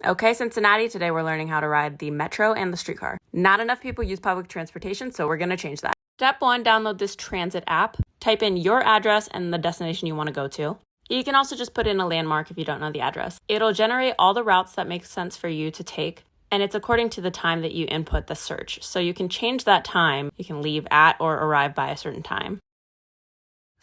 Okay, Cincinnati, today we're learning how to ride the metro and the streetcar. Not enough people use public transportation, so we're gonna change that. Step 1, download this transit app. Type in your address and the destination you wanna go to. You can also just put in a landmark if you don't know the address. It'll generate all the routes that make sense for you to take, and it's according to the time that you input the search. So you can change that time. You can leave at or arrive by a certain time.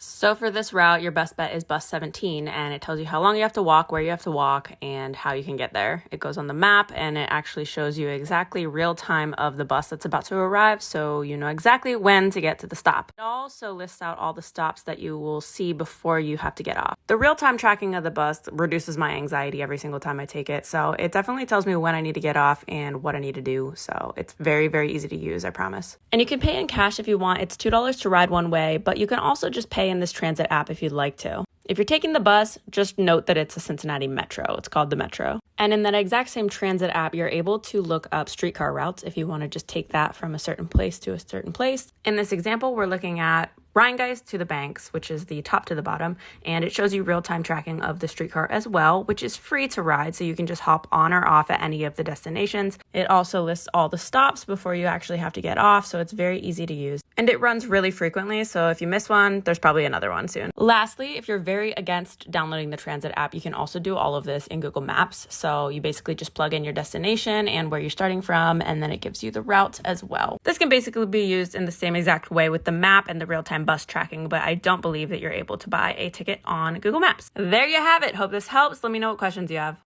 So for this route, your best bet is bus 17, and it tells you how long you have to walk, where you have to walk, and how you can get there. It goes on the map, and it actually shows you exactly real time of the bus that's about to arrive, so you know exactly when to get to the stop. It also lists out all the stops that you will see before you have to get off. The real-time tracking of the bus reduces my anxiety every single time I take it, so it definitely tells me when I need to get off and what I need to do, so it's very, very easy to use, I promise. And you can pay in cash if you want. It's $2 to ride one way, but you can also just pay in this transit app if you'd like to. If you're taking the bus, just note that it's a Cincinnati Metro. It's called the Metro. And in that exact same transit app, you're able to look up streetcar routes if you want to just take that from a certain place to a certain place. In this example, we're looking at Rhinegeist to the Banks, which is the top to the bottom, and it shows you real-time tracking of the streetcar as well, which is free to ride, so you can just hop on or off at any of the destinations. It also lists all the stops before you actually have to get off, so it's very easy to use. And it runs really frequently, so if you miss one, there's probably another one soon. Lastly, if you're very against downloading the transit app, you can also do all of this in Google Maps. So you basically just plug in your destination and where you're starting from, and then it gives you the route as well. This can basically be used in the same exact way with the map and the real-time bus tracking, but I don't believe that you're able to buy a ticket on Google Maps. There you have it. Hope this helps. Let me know what questions you have.